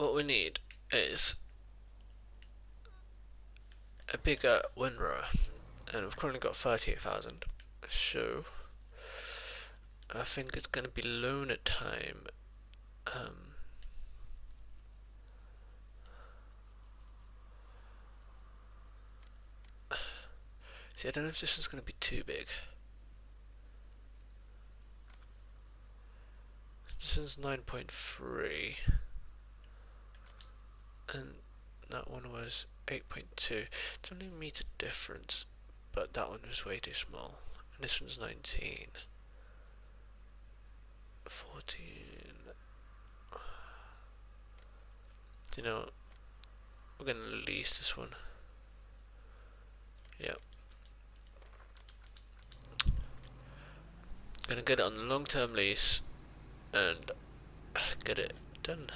what we need is a bigger windrow, and we've currently got 38,000. So I think it's going to be loaner time. See, I don't know if this one's going to be too big. This one's 9.3, and that one was 8.2. It's only a meter difference, but that one was way too small. And this one's 19. 14. Do you know what? We're going to lease this one. Yep. Gonna get it on the long-term lease and get it done.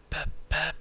Pep, pep.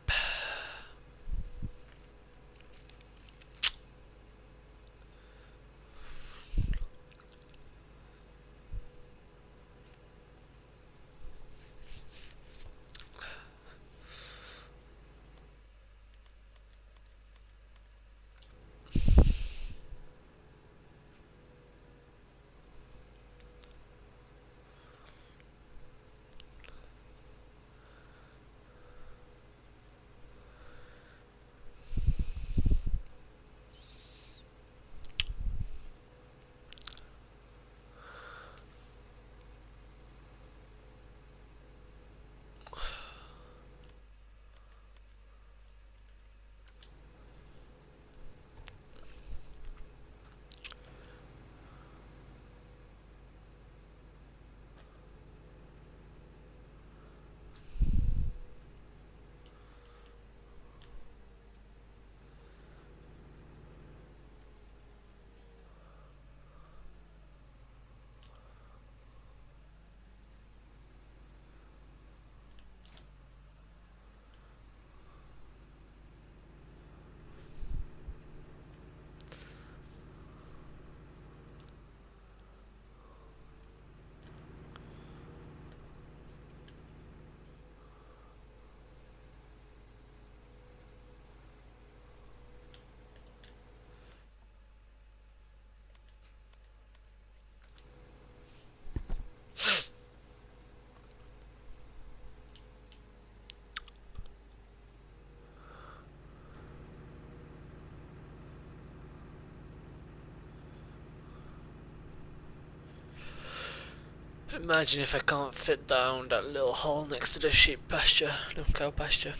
Imagine if I can't fit down that little hole next to the sheep pasture, no cow pasture.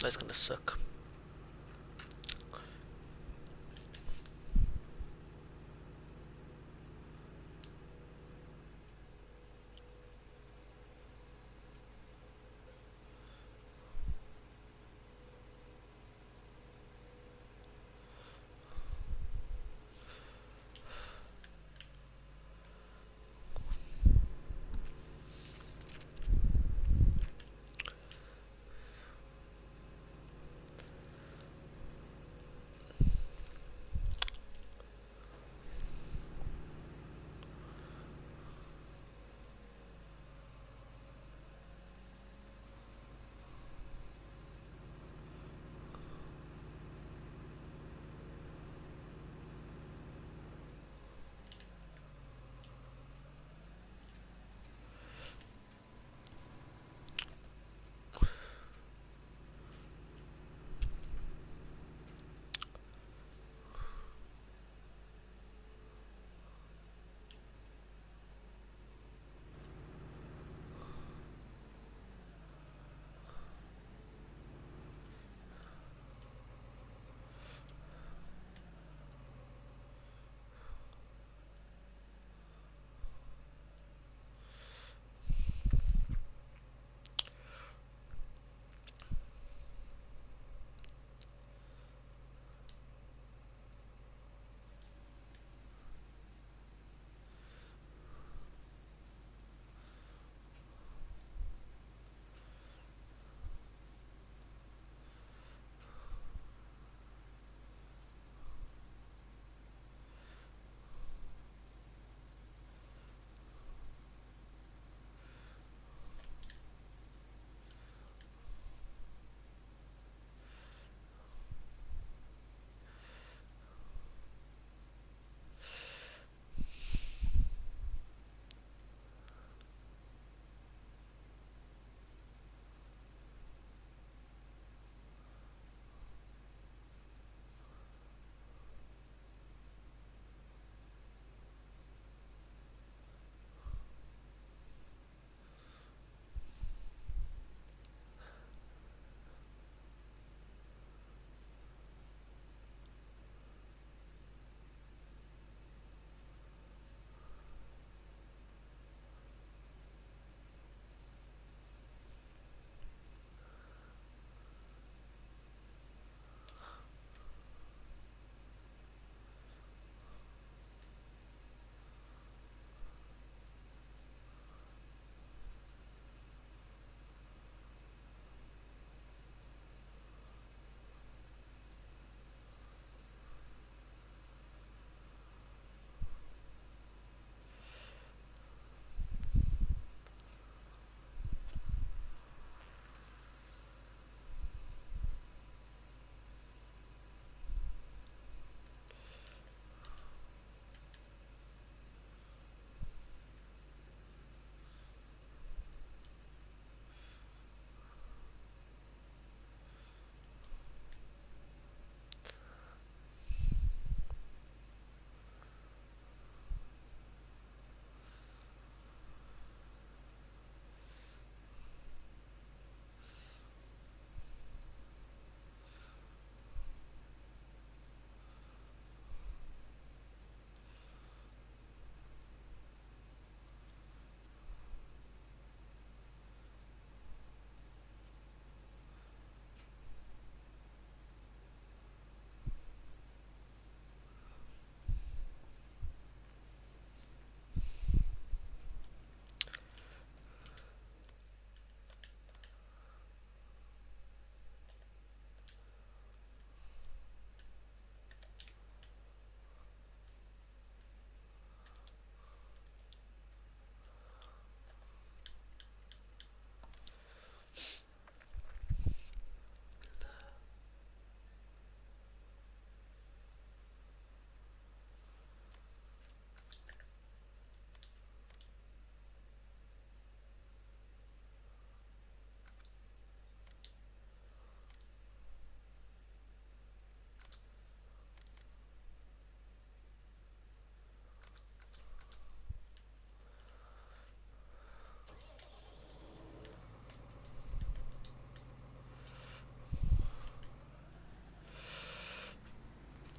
That's gonna suck.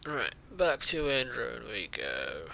Right, back to Android we go.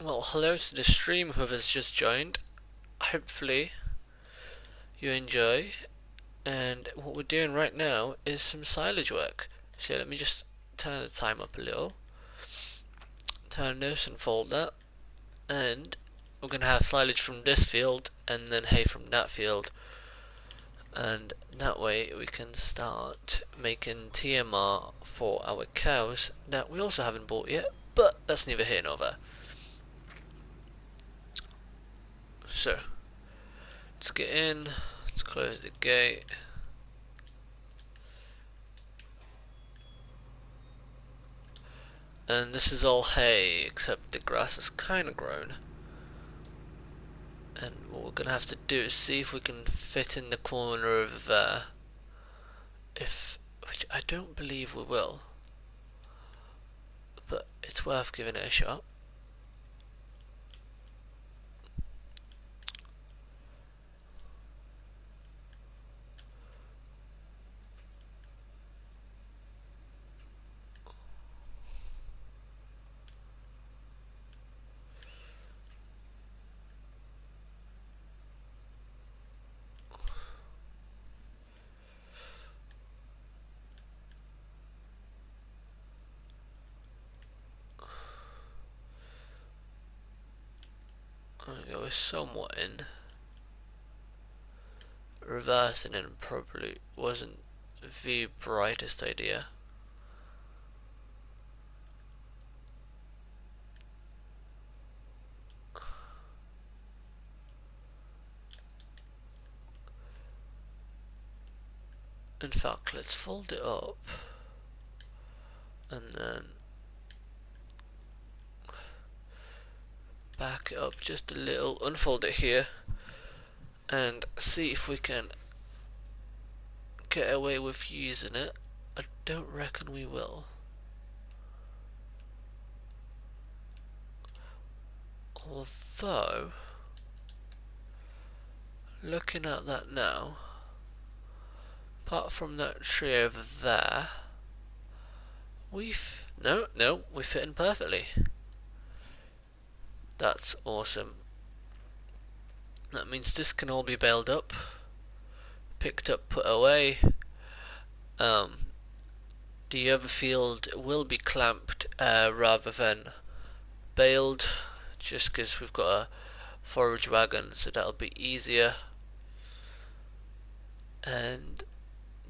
Well, hello to the stream whoever's just joined. Hopefully you enjoy. And what we're doing right now is some silage work. So let me just turn the time up a little. Turn this and fold that. And we're going to have silage from this field and then hay from that field. And that way we can start making TMR for our cows that we also haven't bought yet, but that's neither here nor there. So, let's get in, let's close the gate. And this is all hay, except the grass has kind of grown. And what we're gonna have to do is see if we can fit in the corner of there. Which I don't believe we will, but it's worth giving it a shot. It was somewhat in. Reversing it probably wasn't the brightest idea. In fact, let's fold it up and then back it up just a little, unfold it here and see if we can get away with using it. I don't reckon we will. Although, looking at that now, apart from that tree over there, we fit in perfectly. That's awesome. That means this can all be baled up, picked up, put away. Um, the other field will be clamped rather than baled, just because we've got a forage wagon, so that'll be easier. And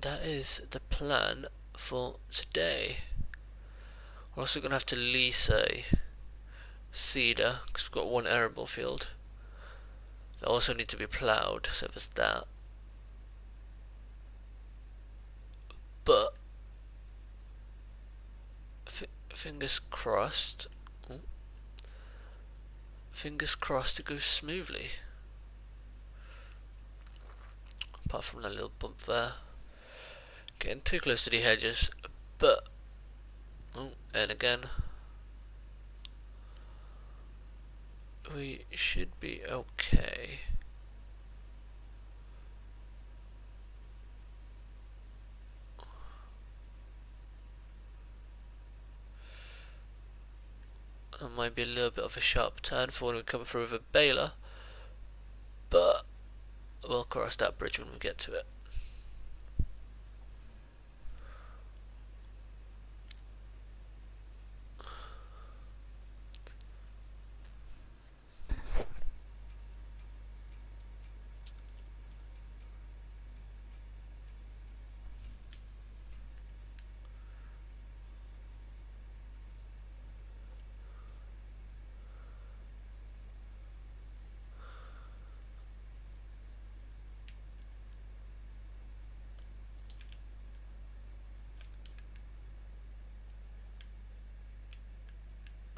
that is the plan for today. We're also going to have to lease a seeder, because we've got one arable field. They also need to be ploughed, so there's that. But fingers crossed. Oh, fingers crossed it goes smoothly. Apart from that little bump there. Getting too close to the hedges, but oh, and again, we should be okay. That might be a little bit of a sharp turn for when we come through with a baler, but we'll cross that bridge when we get to it.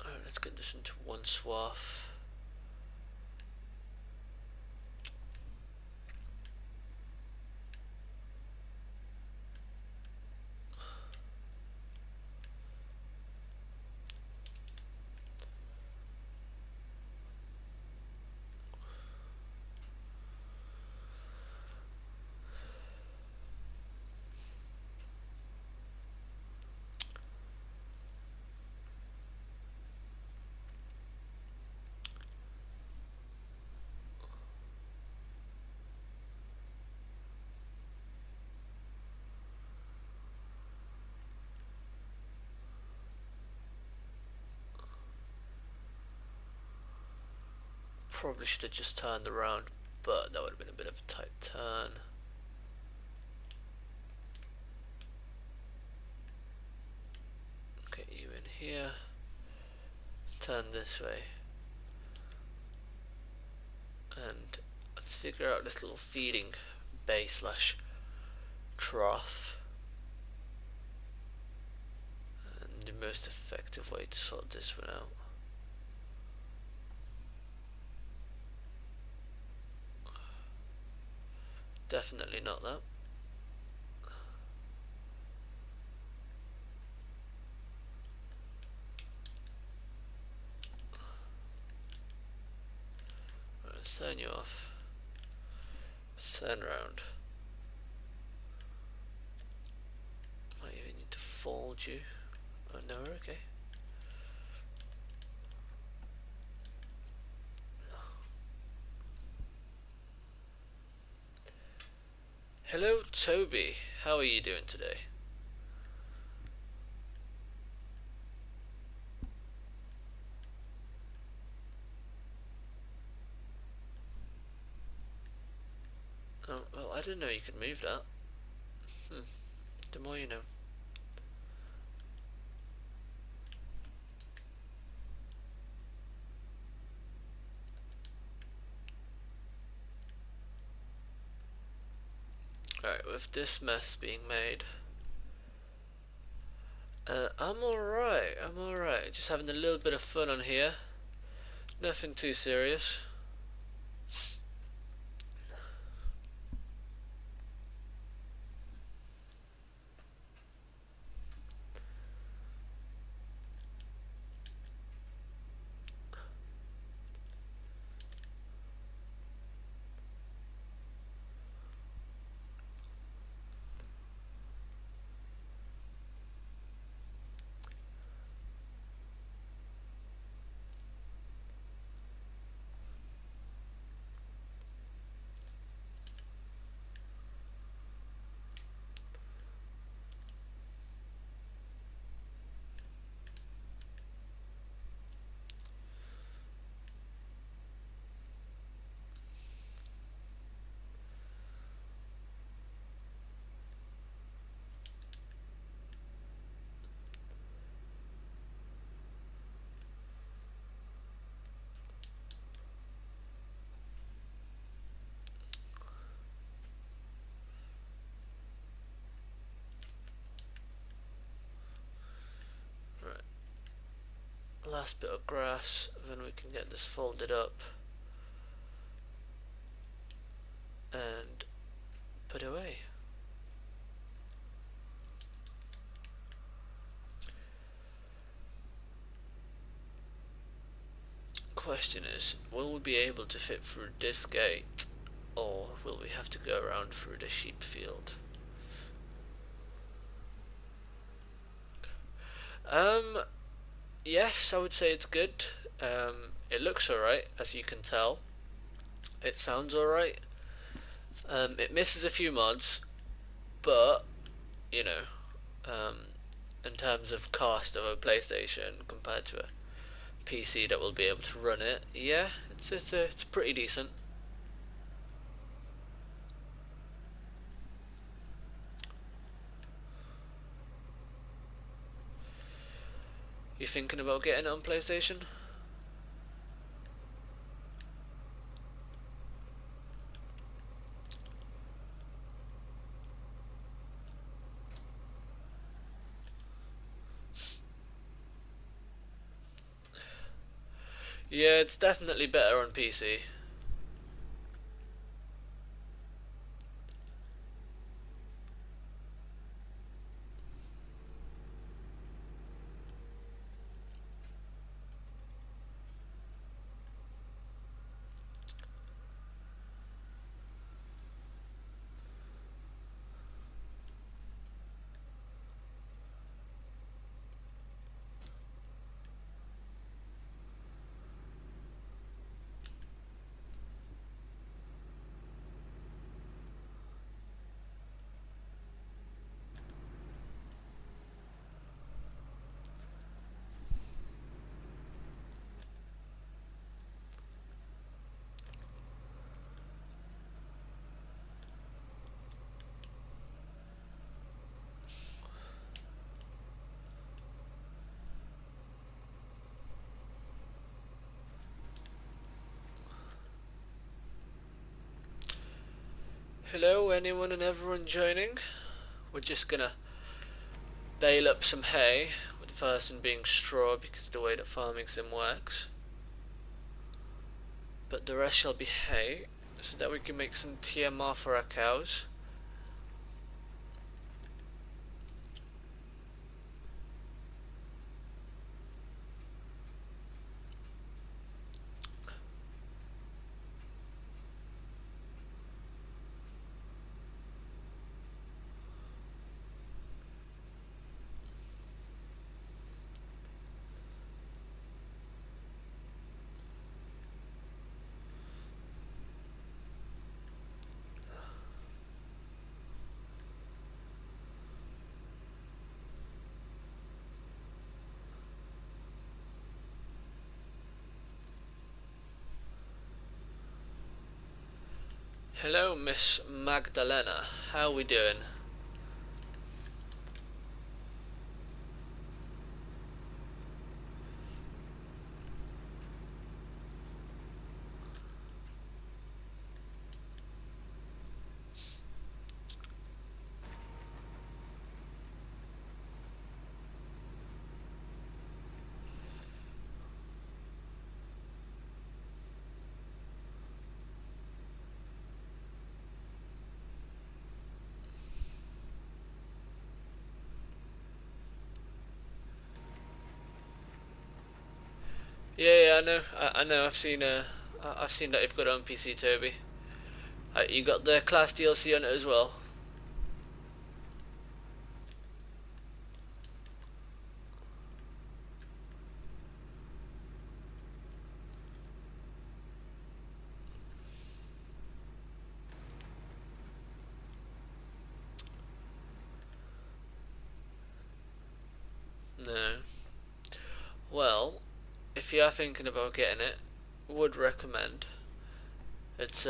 Alright, let's get this into one swath. Probably should have just turned around, but that would have been a bit of a tight turn. Get you in here. Turn this way. And let's figure out this little feeding bay slash trough. And the most effective way to sort this one out. Definitely not that. Right, let's turn you off. Let's turn around. Might even need to fold you. Oh no, we're okay. Hello Toby, how are you doing today? Oh, well, I didn't know you could move that. The more you know. Alright, with this mess being made, I'm alright. Just having a little bit of fun on here. Nothing too serious. last bit of grass, then we can get this folded up and put away. Question is, will we be able to fit through this gate, or will we have to go around through the sheep field? Yes, I would say it's good. It looks alright, as you can tell. It sounds alright. It misses a few mods, but, you know, um, in terms of cost of a PlayStation compared to a PC that will be able to run it, yeah, it's pretty decent. You thinking about getting it on PlayStation? Yeah, it's definitely better on PC. Hello, anyone and everyone joining? We're just gonna bale up some hay, with the first one being straw because of the way that farming sim works. But the rest shall be hay, so that we can make some TMR for our cows. Hello, Miss Magdalena. How we doing? Yeah, I know. I know. I've seen that you've got it on PC, Toby. You got the Claas DLC on it as well. No. Well, if you are thinking about getting it, would recommend. It's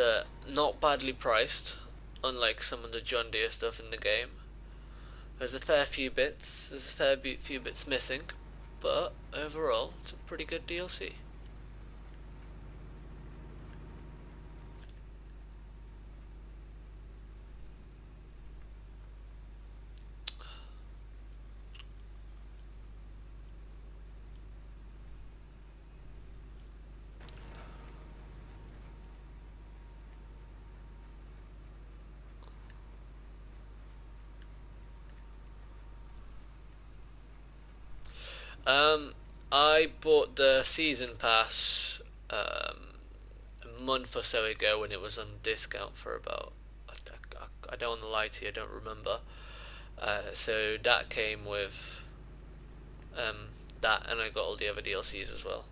not badly priced, unlike some of the John Deere stuff in the game. There's a fair few bits. There's a fair few bits missing, but overall, it's a pretty good DLC. Um, I bought the season pass a month or so ago when it was on discount for about. I don't want to lie to you, I don't remember. So that came with that, and I got all the other DLCs as well.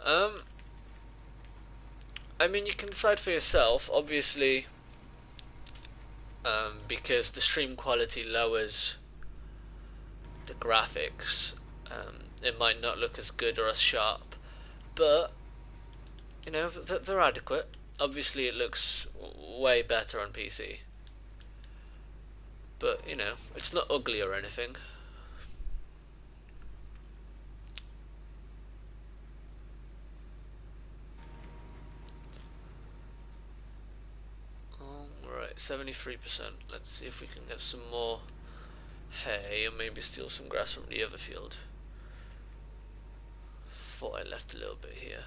Um, I mean, you can decide for yourself, obviously, because the stream quality lowers the graphics. It might not look as good or as sharp, but you know they're adequate. Obviously, it looks way better on PC, but you know it's not ugly or anything. Alright, 73%. Let's see if we can get some more hay or maybe steal some grass from the other field. Thought I left a little bit here.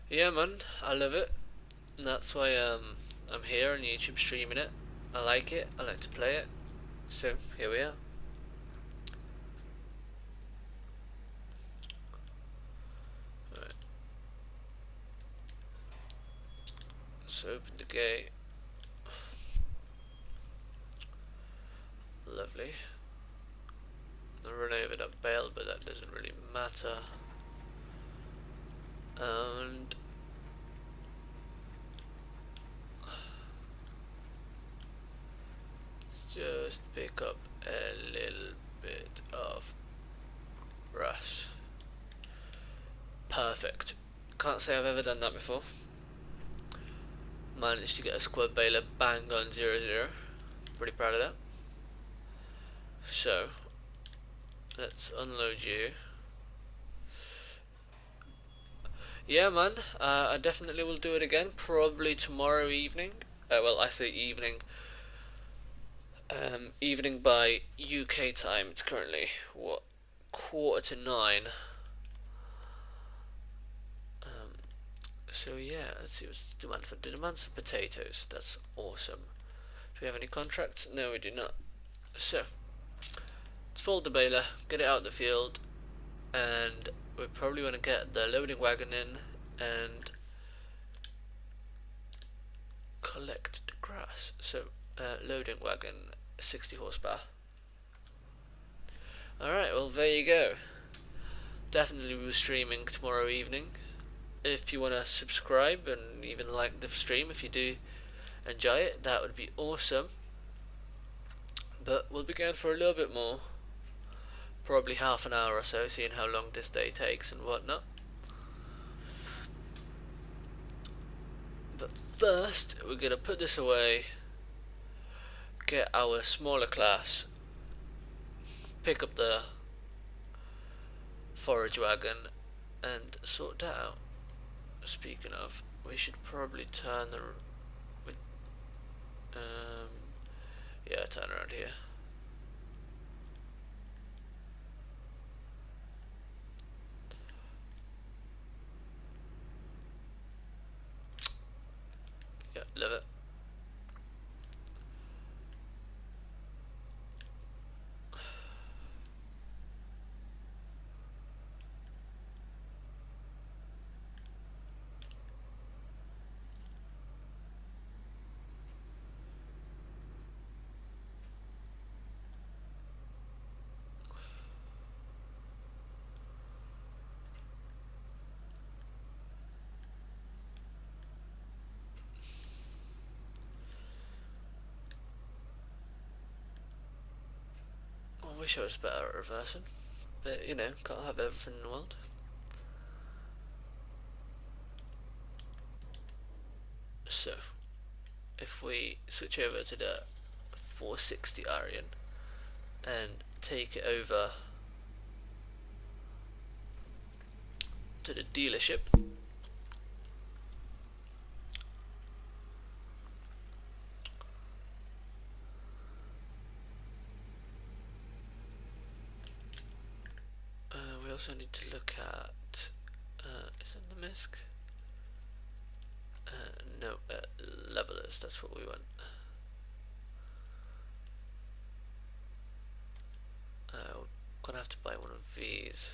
Yeah, man, I love it. And that's why I'm here on YouTube streaming it. I like it. I like to play it. So here we are. Right. Let's open the gate. Lovely. I run over that bale, but that doesn't really matter. And let's just pick up a little bit of grass. Perfect. Can't say I've ever done that before. Managed to get a squad baler bang on 0-0. Pretty proud of that. So let's unload you. Yeah, man. I definitely will do it again. Probably tomorrow evening. Well, I say evening. Evening by UK time. It's currently what, 8:45. So yeah, let's see what's the demand for. The demand for potatoes. That's awesome. Do we have any contracts? No, we do not. So let's fold the baler, get it out of the field, and we probably want to get the loading wagon in and collect the grass. So loading wagon, 60 horsepower. Alright, well there you go. Definitely will be streaming tomorrow evening. If you want to subscribe and even like the stream, if you do enjoy it, that would be awesome. But we'll be going for a little bit more, probably half an hour or so, seeing how long this day takes and whatnot. But first, we're going to put this away, get our smaller class, pick up the forage wagon, and sort that out. Speaking of, we should probably turn the yeah, turn around here. Yeah, love it. wish I was better at reversing, but you know, can't have everything in the world. So, if we switch over to the 460 Arian and take it over to the dealership, we also need to look at, is it the MISC? No, levelers, that's what we want. We're gonna have to buy one of these.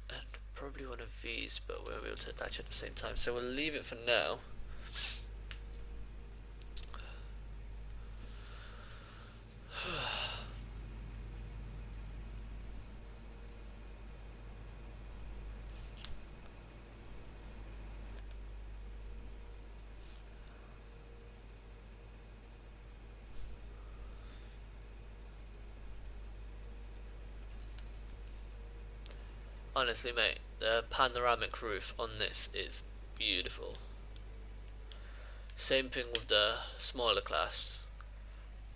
And probably one of these, but we won't be able to attach at the same time, so we'll leave it for now. Honestly, mate, the panoramic roof on this is beautiful. Same thing with the smaller Claas,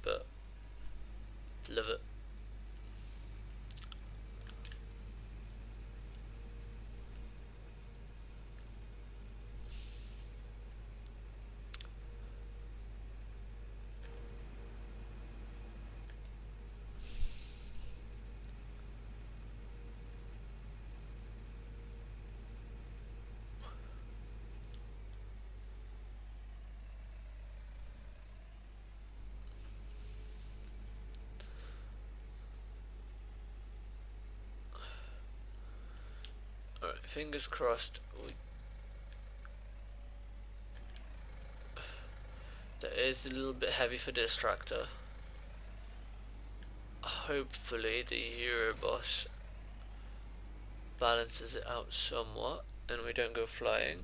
but love it. Alright, fingers crossed. That is a little bit heavy for this tractor. Hopefully the Euroboss balances it out somewhat and we don't go flying.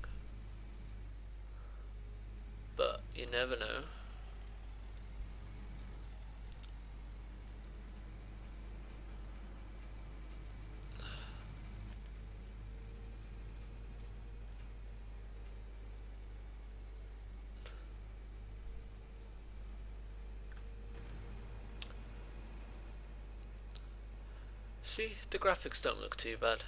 But you never know. See, the graphics don't look too bad.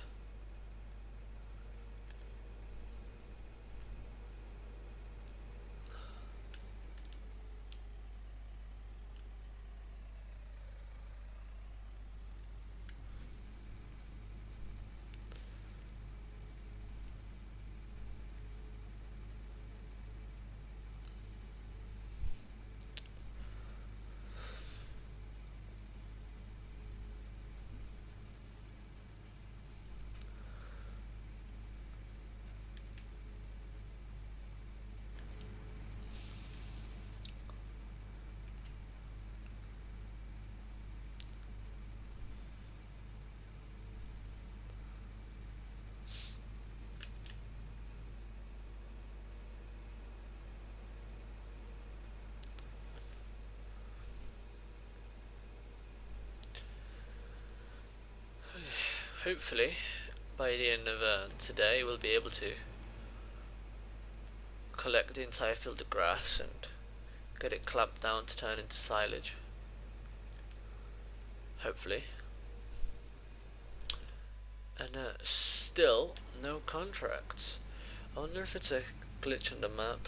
Hopefully, by the end of today, we'll be able to collect the entire field of grass and get it clamped down to turn into silage. Hopefully. And still, no contracts. I wonder if it's a glitch on the map.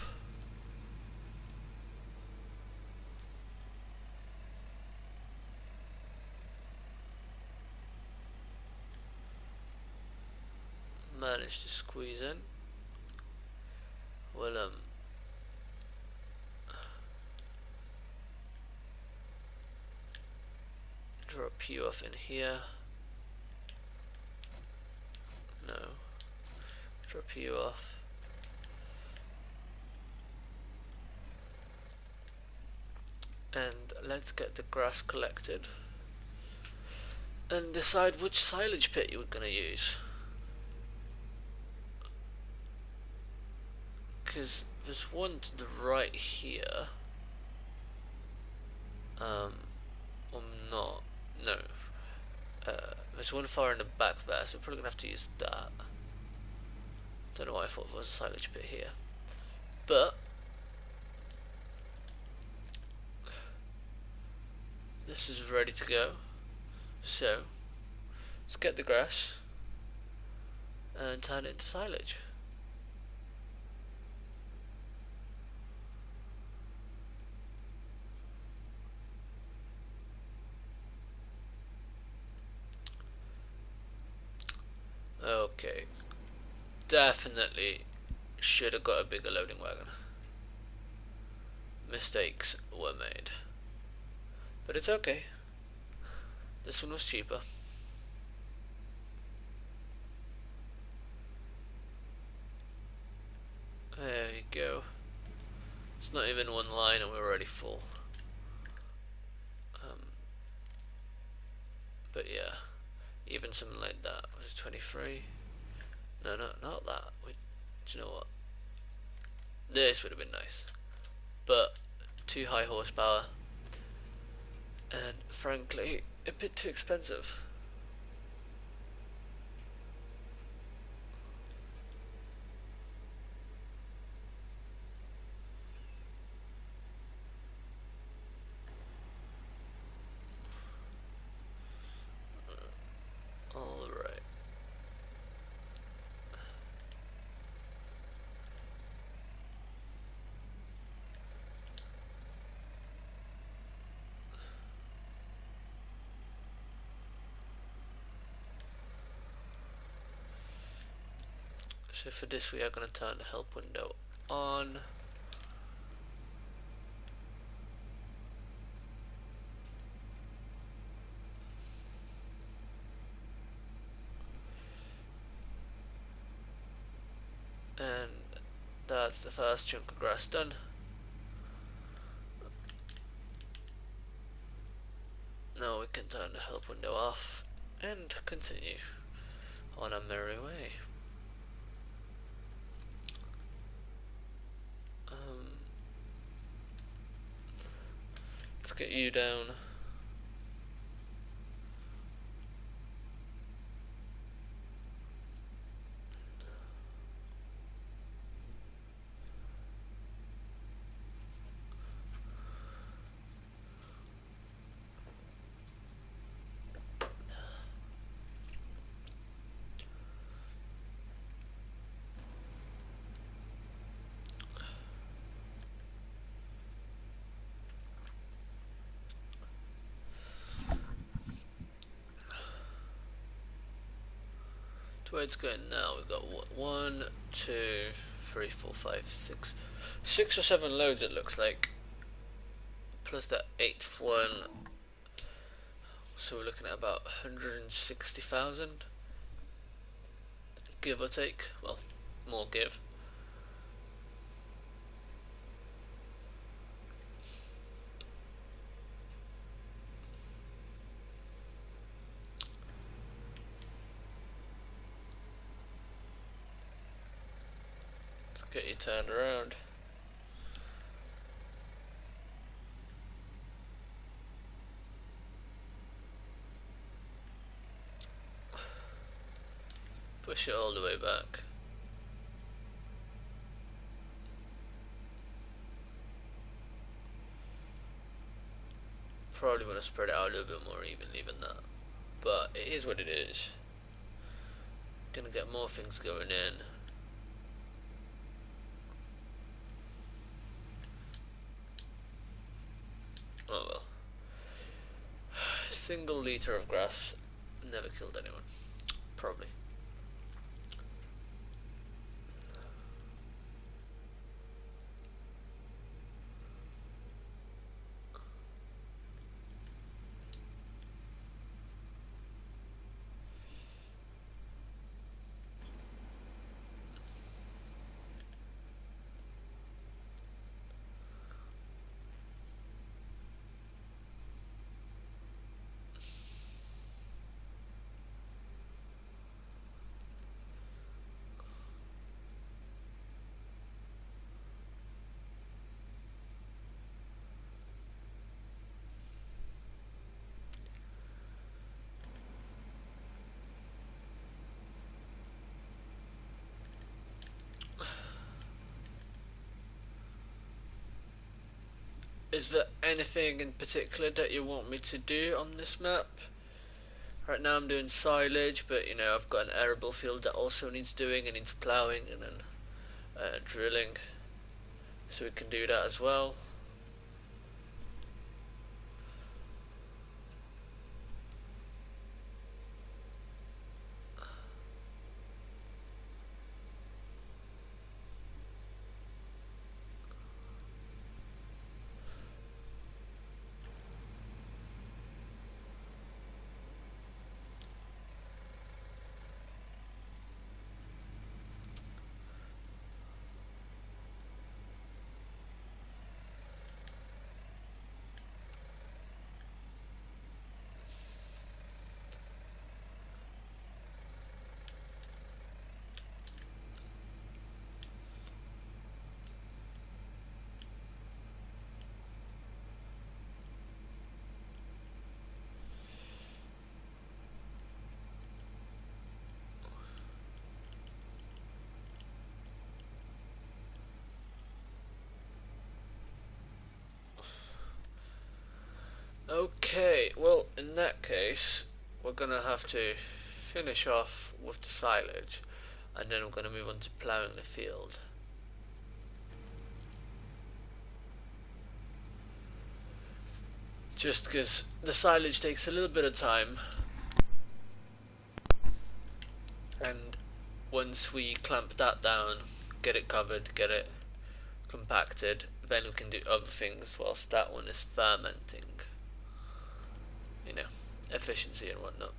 Managed to squeeze in. Well, drop you off in here. No. Drop you off. And let's get the grass collected. And decide which silage pit you're gonna use. because there's one to the right here. Or not. No. There's one far in the back there, so we're probably gonna have to use that. Don't know why I thought there was a silage pit here. But this is ready to go. So let's get the grass and turn it into silage. Okay. Definitely should have got a bigger loading wagon. Mistakes were made. But it's okay. This one was cheaper. There you go. It's not even one line and we're already full. But yeah, even something like that was 23. No, not that. Do you know what? This would have been nice. But too high horsepower. And frankly, a bit too expensive. Alright. So for this we are going to turn the help window on. And that's the first chunk of grass done. Now we can turn the help window off and continue on our merry way. Let's get you down. To where it's going now, we've got what, 1, 2, 3, 4, 5, 6, 6 or 7 loads it looks like. Plus that 8th one. So we're looking at about 160,000. Give or take. Well, more give. Let's get you turned around. Push it all the way back. Probably want to spread it out a little bit more evenly than that. But it is what it is. Gonna get more things going in. Oh well. Single litre of grass never killed anyone. Probably. is there anything in particular that you want me to do on this map? Right now I'm doing silage, but you know I've got an arable field that also needs doing. It needs ploughing and then drilling, so we can do that as well. Okay, well in that case we're gonna have to finish off with the silage and then we're gonna move on to ploughing the field. Just because the silage takes a little bit of time, and once we clamp that down, get it covered, get it compacted, then we can do other things whilst that one is fermenting. You know, efficiency and whatnot.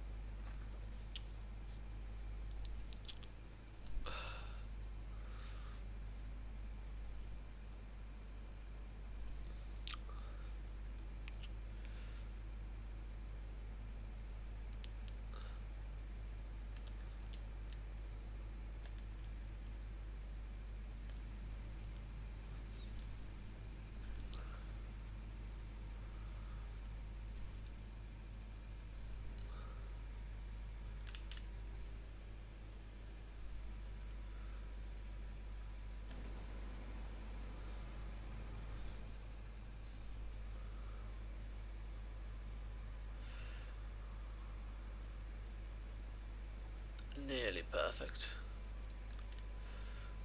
Nearly perfect.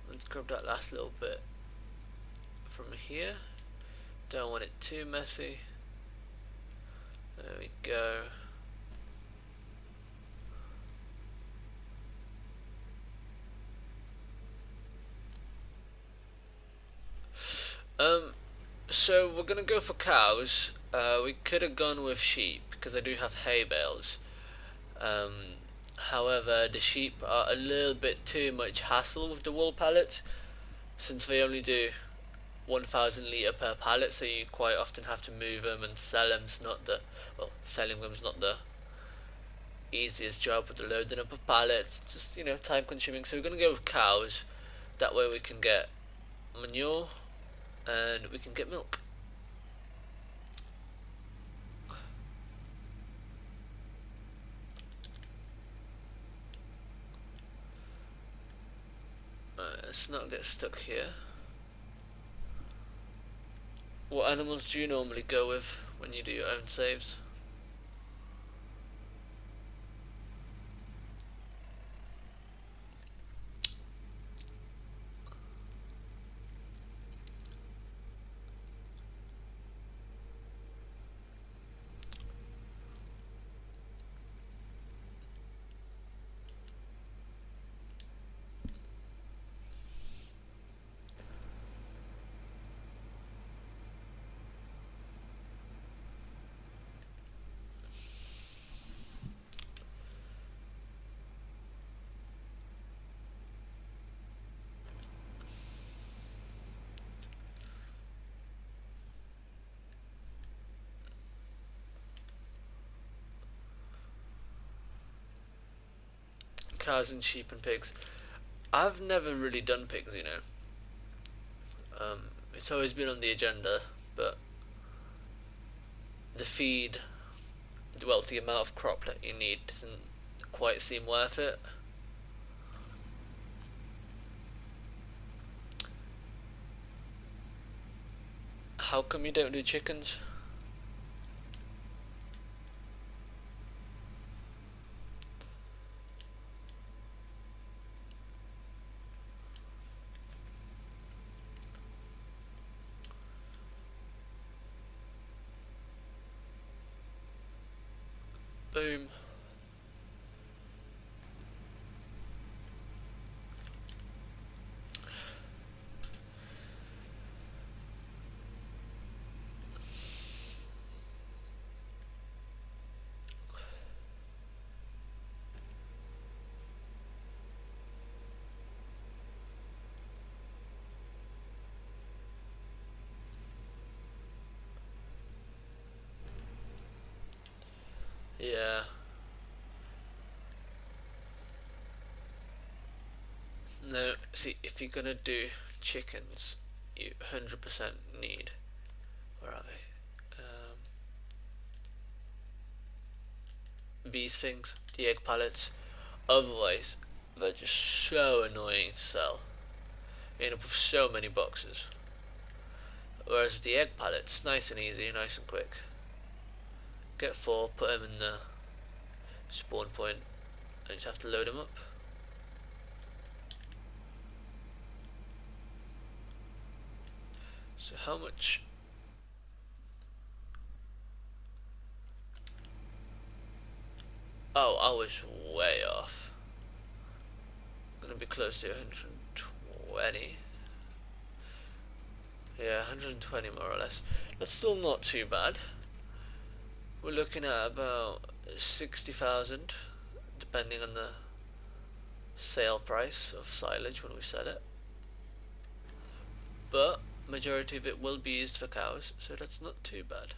Let's grab that last little bit from here. Don't want it too messy. There we go. So we're gonna go for cows. We could have gone with sheep because I do have hay bales. However, the sheep are a little bit too much hassle with the wool pallets, since they only do 1,000 litre per pallet, so you quite often have to move them and sell them. It's not the, well, selling them is not the easiest job with the loading up of pallets. It's just, you know, time consuming. So we're gonna go with cows. That way we can get manure and we can get milk. Let's not get stuck here. What animals do you normally go with when you do your own saves? Cows and sheep and pigs. I've never really done pigs, you know. It's always been on the agenda, but the feed, well, the amount of crop that you need doesn't quite seem worth it. How come you don't do chickens? Boom. Yeah. No, see, if you're gonna do chickens, you 100% need. Where are they? These things, the egg pallets. Otherwise, they're just so annoying to sell. You end up with so many boxes. Whereas the egg pallets, nice and easy, nice and quick. Get 4, put them in the spawn point, and just have to load them up. So how much? Oh, I was way off. Gonna be close to 120. Yeah, 120 more or less. That's still not too bad. We're looking at about 60,000, depending on the sale price of silage when we sell it. But majority of it will be used for cows, so that's not too bad.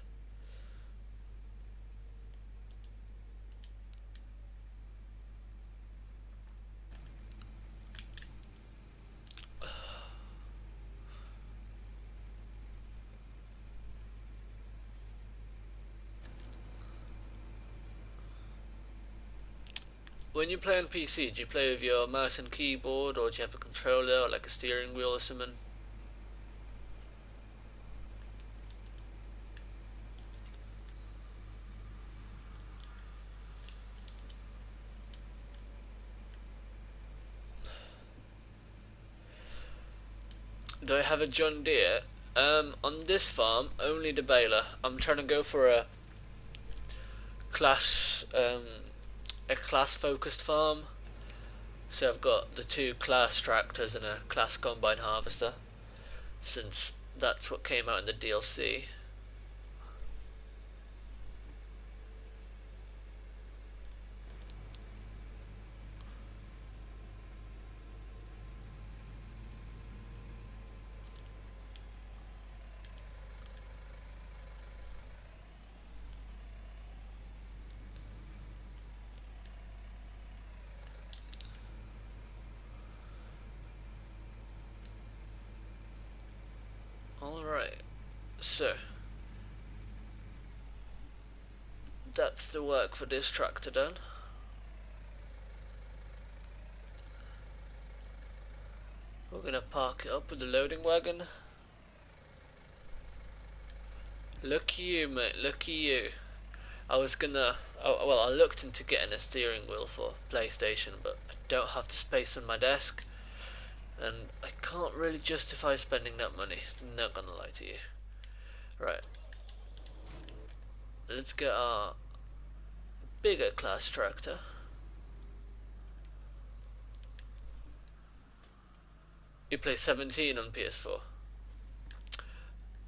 When you play on PC, do you play with your mouse and keyboard, or do you have a controller, or like a steering wheel or something? Do I have a John Deere? On this farm, only the baler. I'm trying to go for class, a class focused farm. So I've got the 2 class tractors and a class combine harvester, since that's what came out in the DLC. Alright, so that's the work for this tractor done. We're gonna park it up with the loading wagon. Lucky you, mate, lucky you. I was gonna, well, I looked into getting a steering wheel for PlayStation, but I don't have the space on my desk, and I can't really justify spending that money, not gonna lie to you. Right, let's get our bigger class tractor. You play 17 on PS4.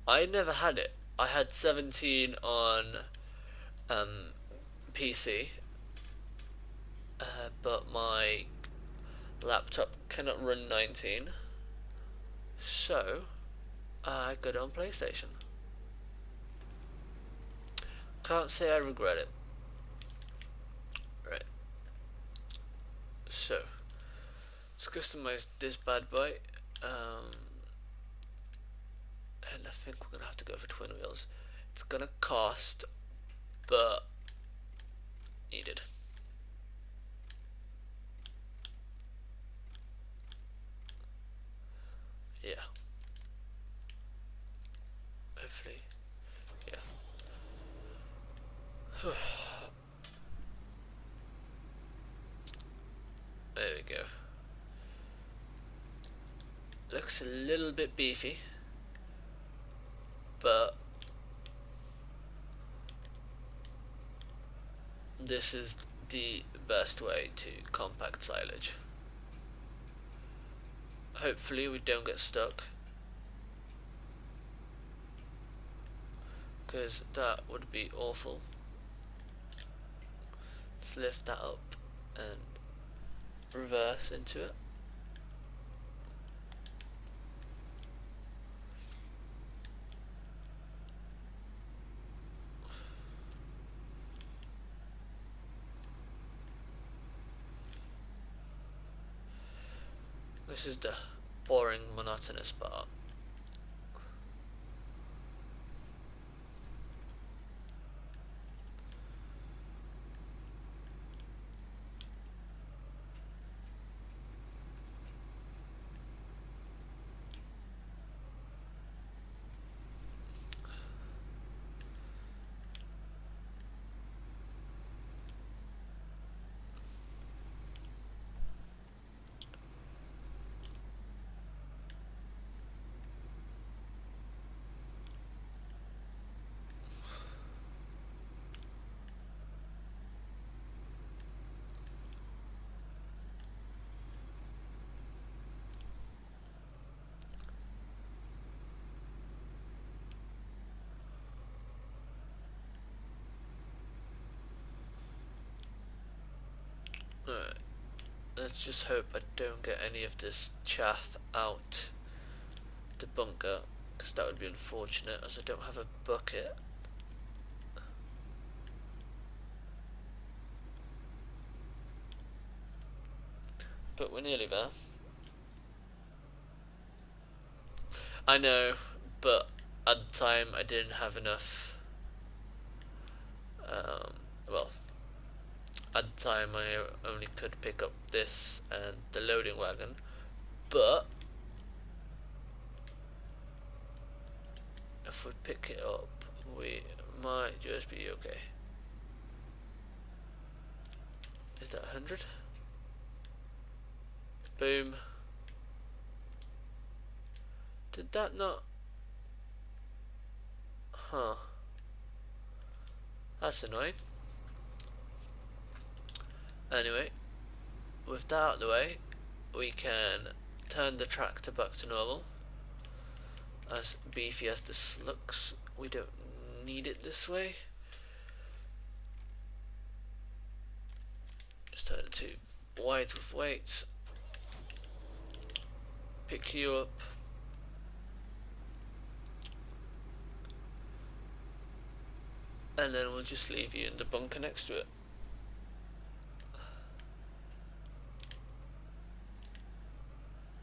I never had it. I had 17 on PC, but my laptop cannot run 19, so I got it on PlayStation. Can't say I regret it. Right, so let's customize this bad boy, and I think we're gonna have to go for twin wheels. It's gonna cost, but needed. Yeah. Hopefully There we go. Looks a little bit beefy, but this is the best way to compact silage. Hopefully we don't get stuck, because that would be awful. Let's lift that up and reverse into it. This is the boring, monotonous part. Alright, let's just hope I don't get any of this chaff out the bunker, because that would be unfortunate, as I don't have a bucket. But we're nearly there. I know, but at the time I didn't have enough. Well, at the time I only could pick up this and the loading wagon, but if we pick it up, we might just be okay. Is that 100? Boom. Did that not? Huh. That's annoying. Anyway, with that out of the way, we can turn the tractor back to normal. As beefy as this looks, we don't need it this way. Just turn it to white with weights. Pick you up. And then we'll just leave you in the bunker next to it.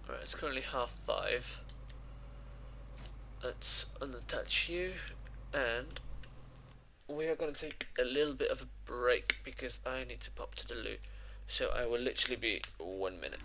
Alright, it's currently 5:30. Let's unattach you, and we are going to take a little bit of a break because I need to pop to the loo. So I will literally be 1 minute.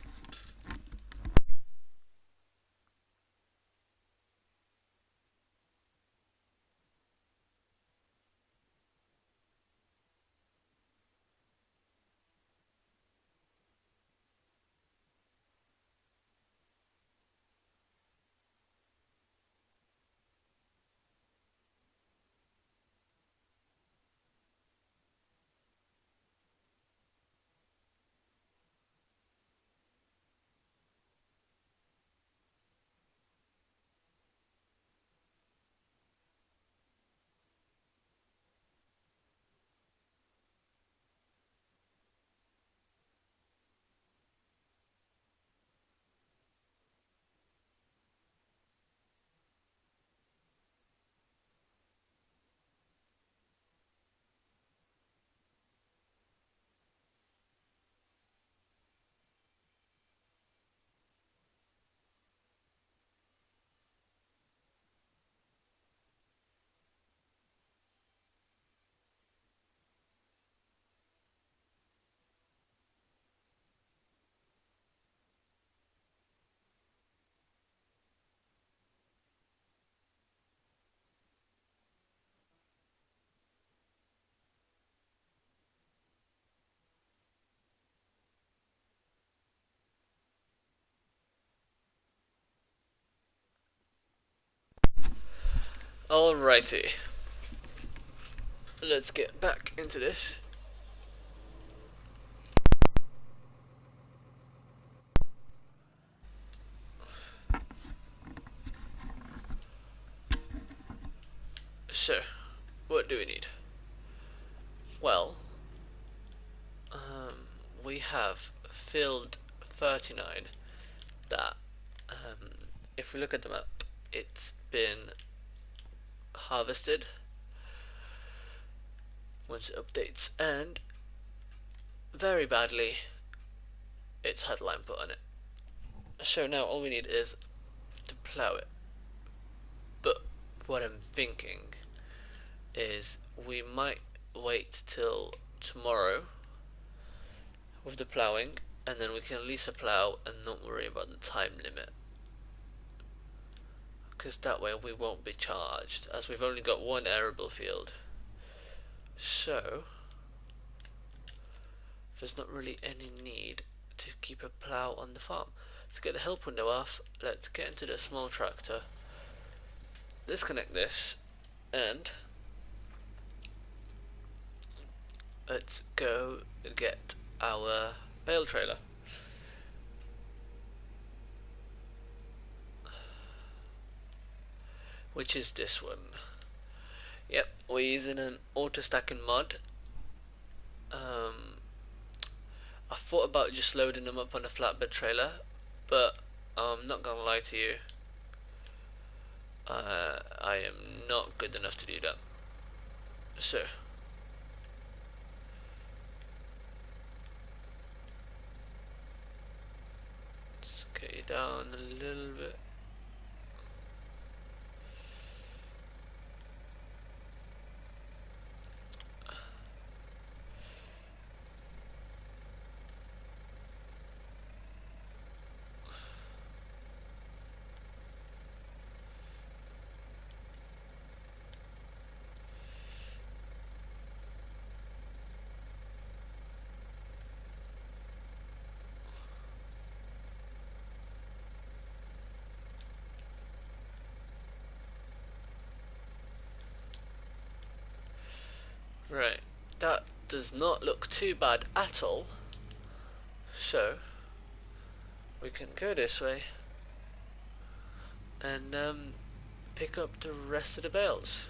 Alrighty. Let's get back into this. So, what do we need? Well, we have filled 39 that, if we look at the map, it's been harvested once it updates, and very badly it's had lime put on it. So now all we need is to plough it. But what I'm thinking is we might wait till tomorrow with the ploughing, and then we can lease a plough and not worry about the time limit, because that way we won't be charged, as we've only got one arable field. So there's not really any need to keep a plough on the farm. Let's get the help window off. Let's get into the small tractor, disconnect this, and let's go get our bale trailer. Which is this one. Yep, we're using an auto stacking mod. I thought about just loading them up on a flatbed trailer, but I'm not gonna lie to you, I am not good enough to do that. So let's get you down a little bit. Right, that does not look too bad at all. So we can go this way and pick up the rest of the bales.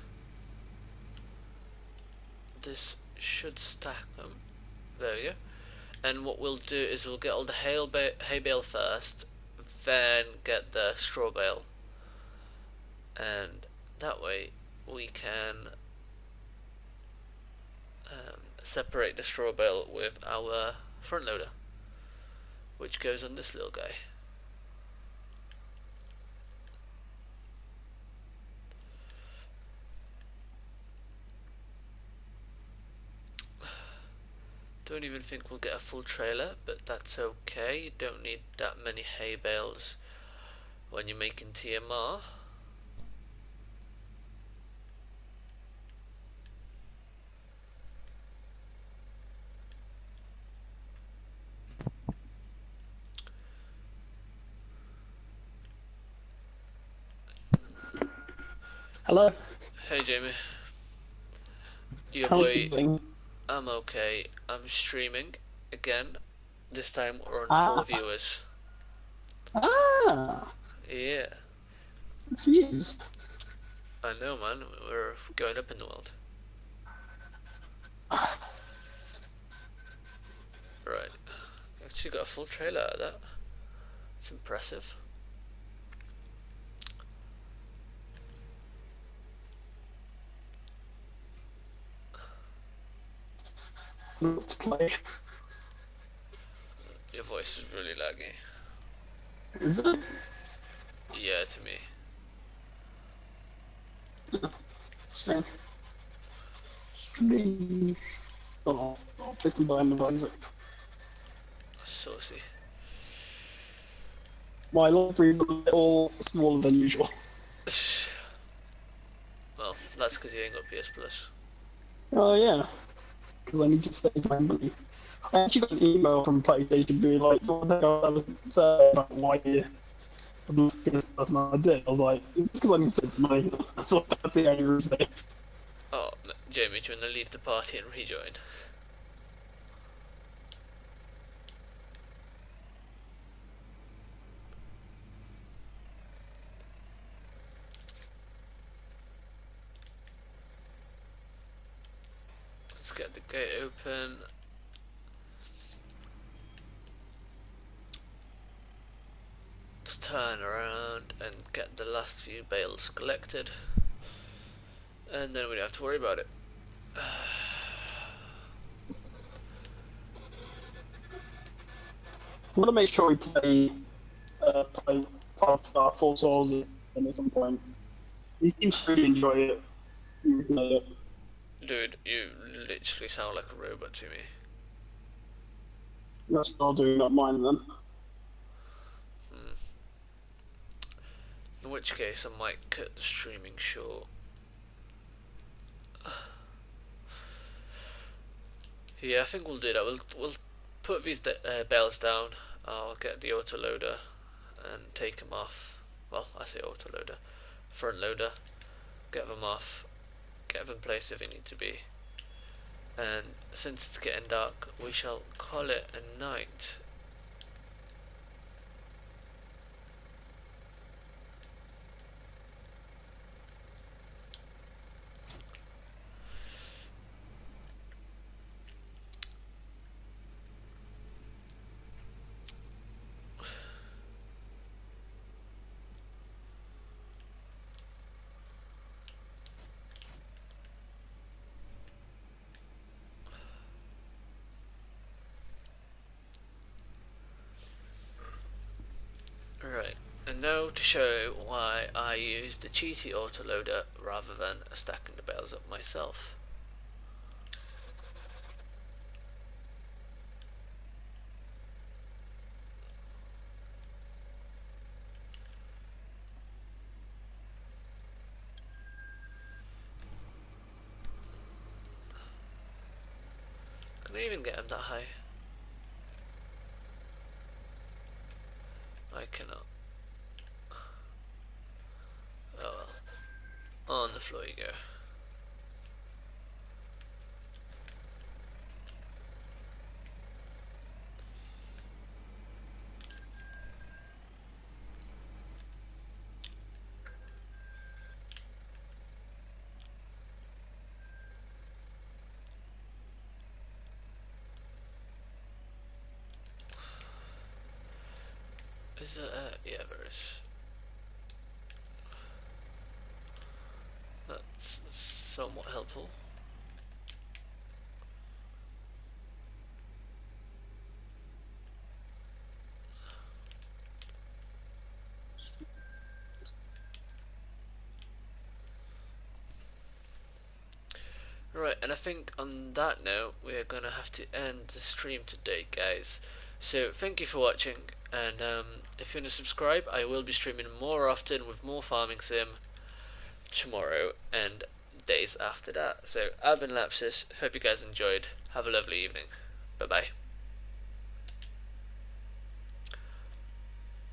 This should stack them. There we go. And what we'll do is we'll get all the hay bale first, then get the straw bale, and that way we can separate the straw bale with our front loader, which goes on this little guy. Don't even think we'll get a full trailer, but that's okay. You don't need that many hay bales when you're making TMR. Hello. Hey Jamie. Your How are boy. you doing? I'm okay. I'm streaming again. This time we're on 4 viewers. Ah. Yeah. Jeez. I know, man. We're going up in the world. Right. Actually got a full trailer out of that. It's impressive. Let's play. Your voice is really laggy. Is it? Yeah, to me. Strange. Strange. Oh, I'll place them behind the visor. Saucy. My library is a little smaller than usual. Well, that's because you ain't got PS Plus. Oh yeah. Because I need to save my money. I actually got an email from PlayStation being like, "Oh, that was about why you I'm not the first person I did. I was like, it's because I need to save money. I thought that's the only reason. Oh, Jamie, do you want to leave the party and rejoin? Let's get the gate open. Let's turn around and get the last few bales collected. And then we don't have to worry about it. I want to make sure we play 5-star 4 souls in at some point. He seems to really enjoy it. Dude, you literally sound like a robot to me. That's what I'll do, not mine then. Hmm. In which case, I might cut the streaming short. Yeah, I think we'll do that. We'll put these bales down. I'll get the autoloader and take them off. Well, I say autoloader, front loader. Get them off. Get them placed if they need to be. And since it's getting dark, we shall call it a night. Right, and now to show why I use the cheaty autoloader rather than stacking the bales up myself. Can I even get them that high? I cannot. Oh well. On the floor you go. Is there yeah, there is. That's somewhat helpful. Right, and I think on that note, we're gonna have to end the stream today, guys. So thank you for watching, and if you want to subscribe, I will be streaming more often with more farming sim tomorrow and days after that. So I've been Lapsis. Hope you guys enjoyed. Have a lovely evening. Bye bye.